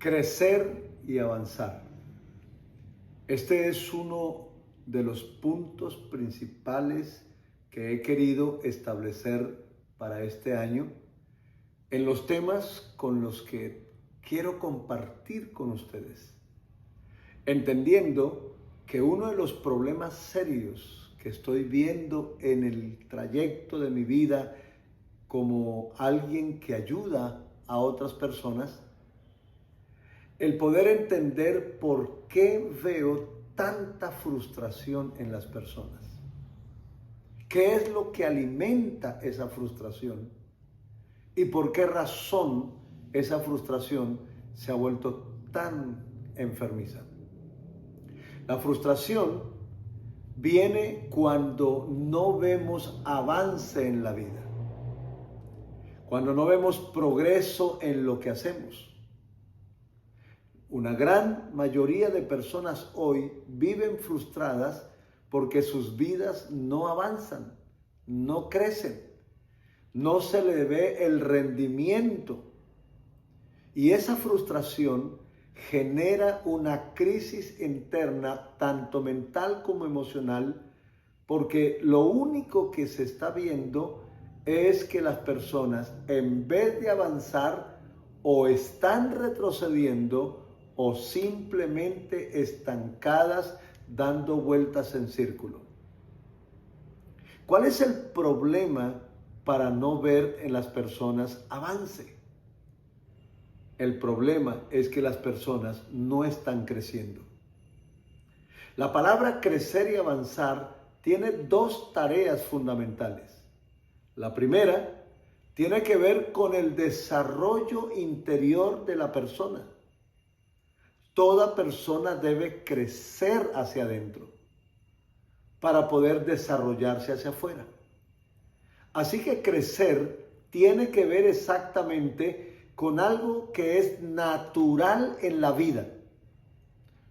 Crecer y avanzar. Este es uno de los puntos principales que he querido establecer para este año en los temas con los que quiero compartir con ustedes, entendiendo que uno de los problemas serios que estoy viendo en el trayecto de mi vida como alguien que ayuda a otras personas, el poder entender por qué veo tanta frustración en las personas. ¿Qué es lo que alimenta esa frustración? ¿Y por qué razón esa frustración se ha vuelto tan enfermiza? La frustración viene cuando no vemos avance en la vida, cuando no vemos progreso en lo que hacemos. Una gran mayoría de personas hoy viven frustradas porque sus vidas no avanzan, no crecen, no se le ve el rendimiento. Y esa frustración genera una crisis interna, tanto mental como emocional, porque lo único que se está viendo es que las personas, en vez de avanzar, o están retrocediendo o simplemente estancadas dando vueltas en círculo. ¿Cuál es el problema para no ver en las personas avance? El problema es que las personas no están creciendo. La palabra crecer y avanzar tiene dos tareas fundamentales. La primera tiene que ver con el desarrollo interior de la persona. Toda persona debe crecer hacia adentro para poder desarrollarse hacia afuera. Así que crecer tiene que ver exactamente con algo que es natural en la vida.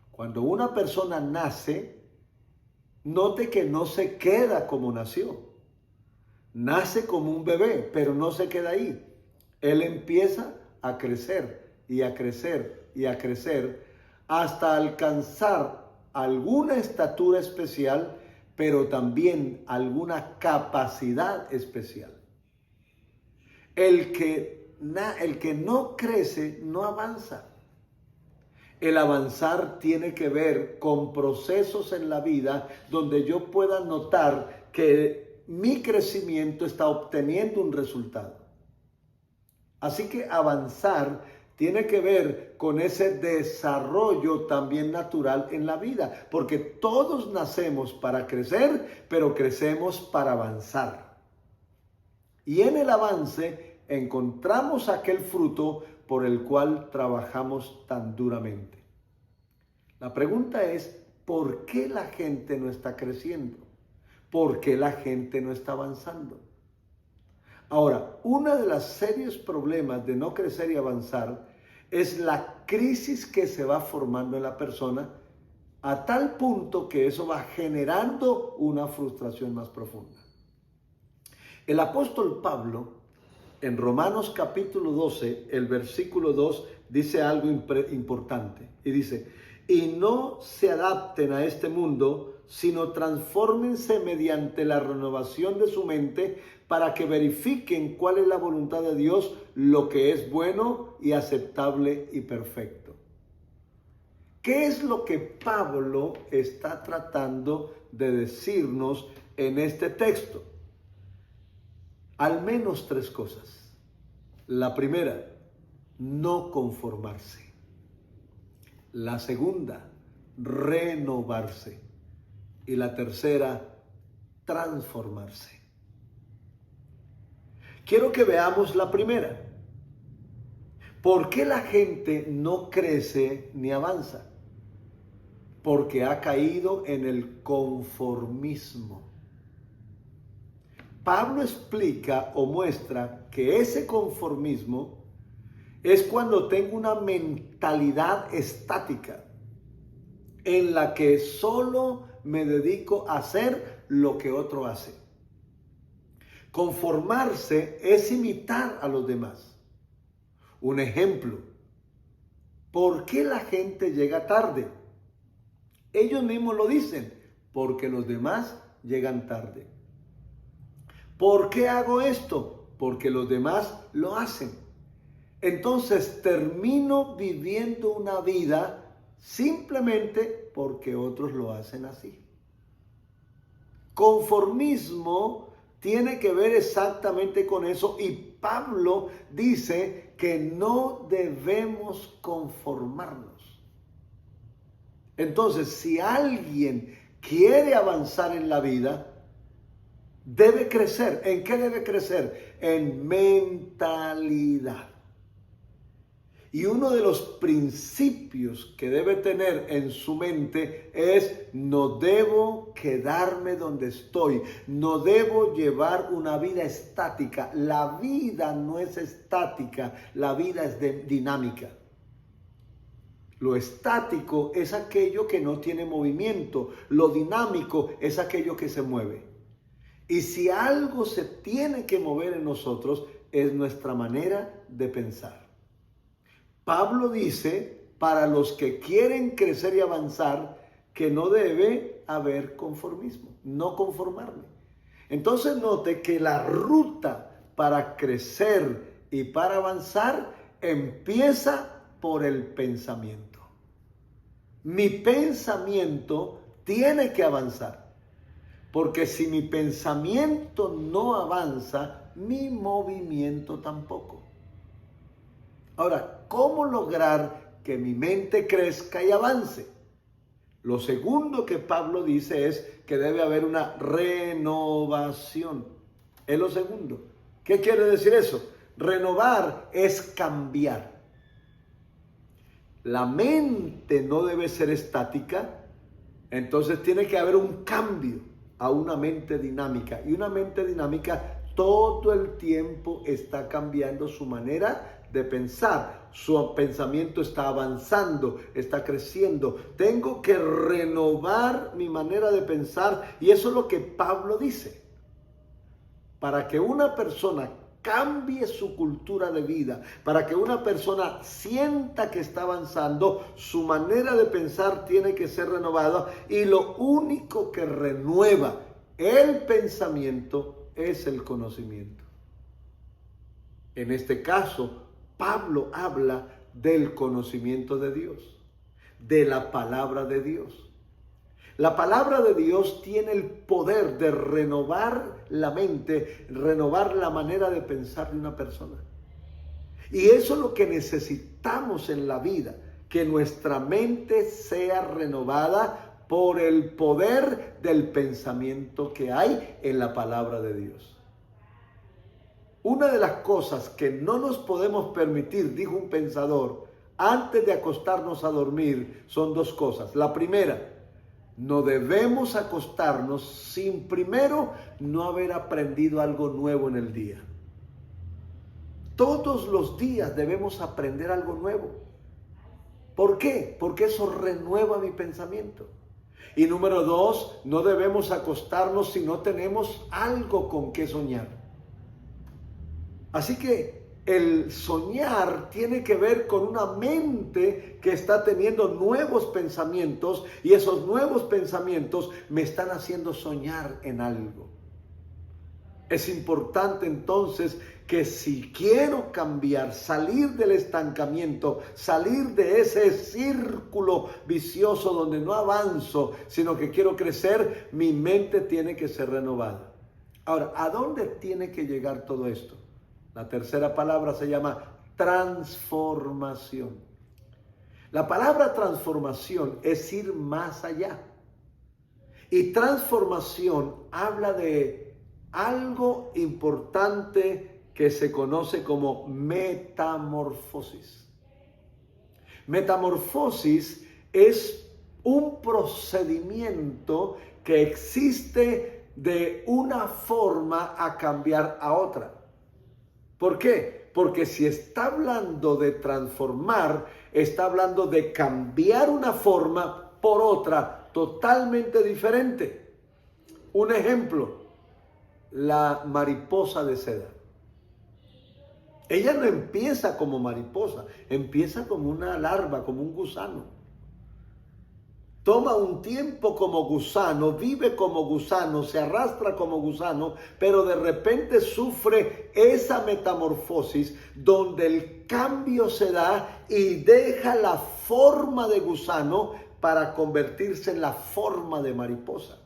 Cuando una persona nace, note que no se queda como nació. Nace como un bebé, pero no se queda ahí. Él empieza a crecer y a crecer y a crecer hasta alcanzar alguna estatura especial, pero también alguna capacidad especial. El que no crece no avanza. El avanzar tiene que ver con procesos en la vida donde yo pueda notar que mi crecimiento está obteniendo un resultado. Así que avanzar tiene que ver con ese desarrollo también natural en la vida, porque todos nacemos para crecer, pero crecemos para avanzar. Y en el avance encontramos aquel fruto por el cual trabajamos tan duramente. La pregunta es, ¿por qué la gente no está creciendo? ¿Por qué la gente no está avanzando? Ahora, uno de los serios problemas de no crecer y avanzar es la crisis que se va formando en la persona a tal punto que eso va generando una frustración más profunda. El apóstol Pablo, en Romanos capítulo 12, el versículo 2, dice algo importante y dice: y no se adapten a este mundo, sino transfórmense mediante la renovación de su mente para que verifiquen cuál es la voluntad de Dios, lo que es bueno y aceptable y perfecto. ¿Qué es lo que Pablo está tratando de decirnos en este texto? Al menos tres cosas. La primera, no conformarse. La segunda, renovarse. Y la tercera, transformarse. Quiero que veamos la primera. ¿Por qué la gente no crece ni avanza? Porque ha caído en el conformismo. Pablo explica o muestra que ese conformismo es cuando tengo una mentalidad estática en la que solo me dedico a hacer lo que otro hace. Conformarse es imitar a los demás. Un ejemplo: ¿Por qué la gente llega tarde? Ellos mismos lo dicen, porque los demás llegan tarde. ¿Por qué hago esto? Porque los demás lo hacen. Entonces termino viviendo una vida simplemente porque otros lo hacen así. Conformismo tiene que ver exactamente con eso, y Pablo dice que no debemos conformarnos. Entonces, si alguien quiere avanzar en la vida, debe crecer. ¿En qué debe crecer? En mentalidad. Y uno de los principios que debe tener en su mente es: no debo quedarme donde estoy, no debo llevar una vida estática. La vida no es estática, la vida es dinámica. Lo estático es aquello que no tiene movimiento, lo dinámico es aquello que se mueve. Y si algo se tiene que mover en nosotros, es nuestra manera de pensar. Pablo dice, para los que quieren crecer y avanzar, que no debe haber conformismo, no conformarme. Entonces note que la ruta para crecer y para avanzar empieza por el pensamiento. Mi pensamiento tiene que avanzar, porque si mi pensamiento no avanza, mi movimiento tampoco. Ahora, ¿cómo lograr que mi mente crezca y avance? Lo segundo que Pablo dice es que debe haber una renovación. Es lo segundo. ¿Qué quiere decir eso? Renovar es cambiar. La mente no debe ser estática, entonces tiene que haber un cambio a una mente dinámica. Y una mente dinámica todo el tiempo está cambiando su manera de pensar. Su pensamiento está avanzando, está creciendo. Tengo que renovar mi manera de pensar, y eso es lo que Pablo dice. Para que una persona cambie su cultura de vida, para que una persona sienta que está avanzando, su manera de pensar tiene que ser renovada, y lo único que renueva el pensamiento es el conocimiento. En este caso, Pablo habla del conocimiento de Dios, de la palabra de Dios. La palabra de Dios tiene el poder de renovar la mente, renovar la manera de pensar de una persona. Y eso es lo que necesitamos en la vida, que nuestra mente sea renovada por el poder del pensamiento que hay en la palabra de Dios. Una de las cosas que no nos podemos permitir, dijo un pensador, antes de acostarnos a dormir, son dos cosas. La primera, no debemos acostarnos sin primero no haber aprendido algo nuevo en el día. Todos los días debemos aprender algo nuevo. ¿Por qué? Porque eso renueva mi pensamiento. Y número dos, no debemos acostarnos si no tenemos algo con qué soñar. Así que el soñar tiene que ver con una mente que está teniendo nuevos pensamientos, y esos nuevos pensamientos me están haciendo soñar en algo. Es importante entonces que si quiero cambiar, salir del estancamiento, salir de ese círculo vicioso donde no avanzo, sino que quiero crecer, mi mente tiene que ser renovada. Ahora, ¿a dónde tiene que llegar todo esto? La tercera palabra se llama transformación. La palabra transformación es ir más allá. Y transformación habla de algo importante que se conoce como metamorfosis. Metamorfosis es un procedimiento que existe de una forma a cambiar a otra. ¿Por qué? Porque si está hablando de transformar, está hablando de cambiar una forma por otra totalmente diferente. Un ejemplo, la mariposa de seda. Ella no empieza como mariposa, empieza como una larva, como un gusano. Toma un tiempo como gusano, vive como gusano, se arrastra como gusano, pero de repente sufre esa metamorfosis donde el cambio se da y deja la forma de gusano para convertirse en la forma de mariposa.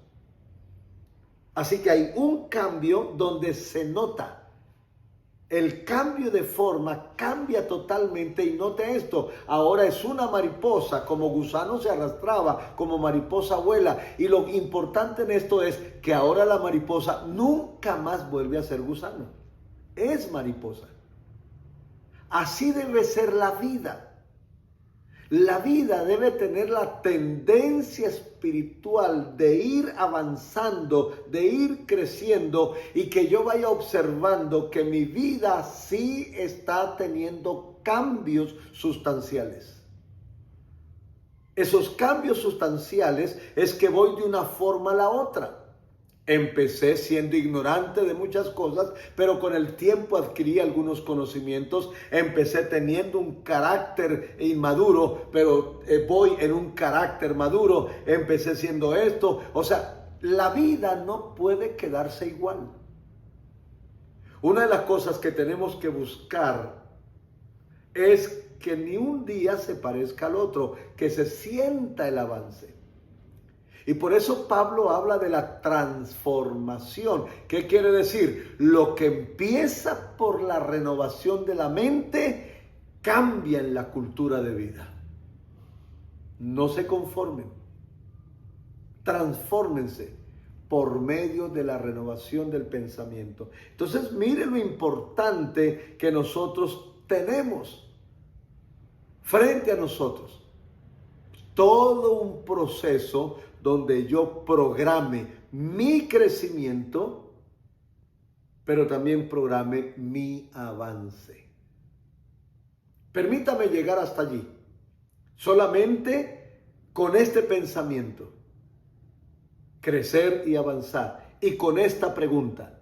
Así que hay un cambio donde se nota. El cambio de forma cambia totalmente y note esto, ahora es una mariposa, como gusano se arrastraba, como mariposa vuela, y lo importante en esto es que ahora la mariposa nunca más vuelve a ser gusano, es mariposa. Así debe ser la vida. La vida debe tener la tendencia espiritual de ir avanzando, de ir creciendo y que yo vaya observando que mi vida sí está teniendo cambios sustanciales. Esos cambios sustanciales es que voy de una forma a la otra. Empecé siendo ignorante de muchas cosas, pero con el tiempo adquirí algunos conocimientos. Empecé teniendo un carácter inmaduro, pero voy en un carácter maduro. Empecé siendo esto. O sea, la vida no puede quedarse igual. Una de las cosas que tenemos que buscar es que ni un día se parezca al otro, que se sienta el avance. Y por eso Pablo habla de la transformación. ¿Qué quiere decir? Lo que empieza por la renovación de la mente cambia en la cultura de vida. No se conformen. Transfórmense por medio de la renovación del pensamiento. Entonces, mire lo importante que nosotros tenemos frente a nosotros. Todo un proceso donde yo programe mi crecimiento, pero también programe mi avance. Permítame llegar hasta allí, solamente con este pensamiento, crecer y avanzar. Y con esta pregunta,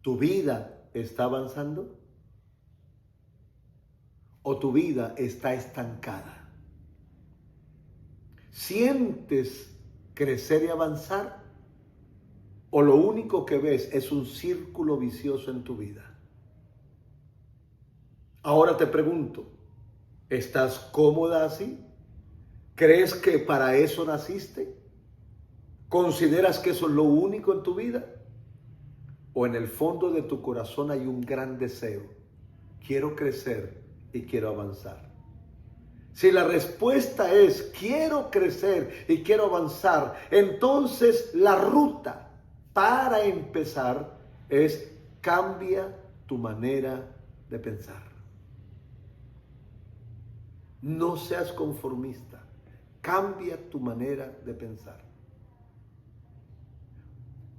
¿tu vida está avanzando? ¿O tu vida está estancada? ¿Sientes crecer y avanzar? ¿O lo único que ves es un círculo vicioso en tu vida? Ahora te pregunto, ¿estás cómoda así? ¿Crees que para eso naciste? ¿Consideras que eso es lo único en tu vida? ¿O en el fondo de tu corazón hay un gran deseo? Quiero crecer y quiero avanzar. Si la respuesta es quiero crecer y quiero avanzar, entonces la ruta para empezar es cambia tu manera de pensar. No seas conformista, cambia tu manera de pensar.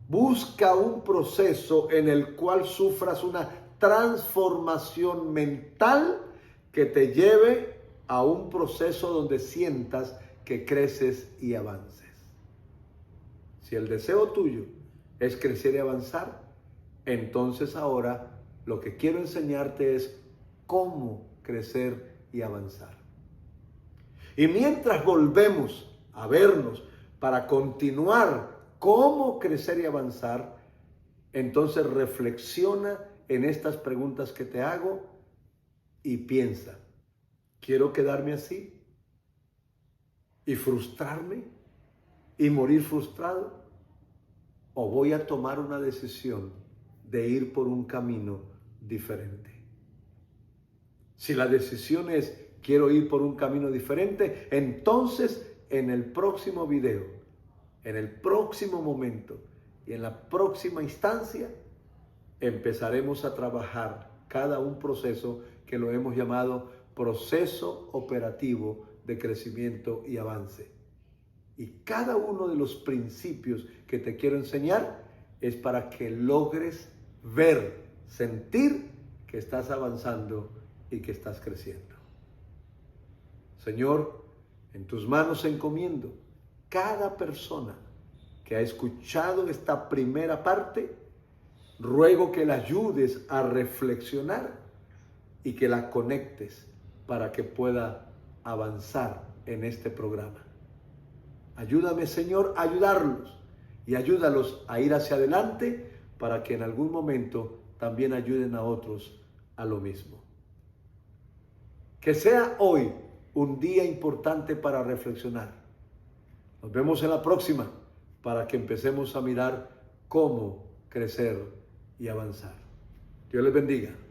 Busca un proceso en el cual sufras una transformación mental que te lleve a un proceso donde sientas que creces y avances. Si el deseo tuyo es crecer y avanzar, entonces ahora lo que quiero enseñarte es cómo crecer y avanzar. Y mientras volvemos a vernos para continuar cómo crecer y avanzar, entonces reflexiona en estas preguntas que te hago y piensa, ¿quiero quedarme así y frustrarme y morir frustrado? ¿O voy a tomar una decisión de ir por un camino diferente? Si la decisión es quiero ir por un camino diferente, entonces en el próximo video, en el próximo momento y en la próxima instancia empezaremos a trabajar cada un proceso que lo hemos llamado proceso operativo de crecimiento y avance. Y cada uno de los principios que te quiero enseñar es para que logres ver, sentir que estás avanzando y que estás creciendo. Señor, en tus manos encomiendo cada persona que ha escuchado esta primera parte. Ruego que la ayudes a reflexionar y que la conectes para que pueda avanzar en este programa. Ayúdame, Señor, a ayudarlos y ayúdalos a ir hacia adelante para que en algún momento también ayuden a otros a lo mismo. Que sea hoy un día importante para reflexionar. Nos vemos en la próxima para que empecemos a mirar cómo crecer y avanzar. Dios les bendiga.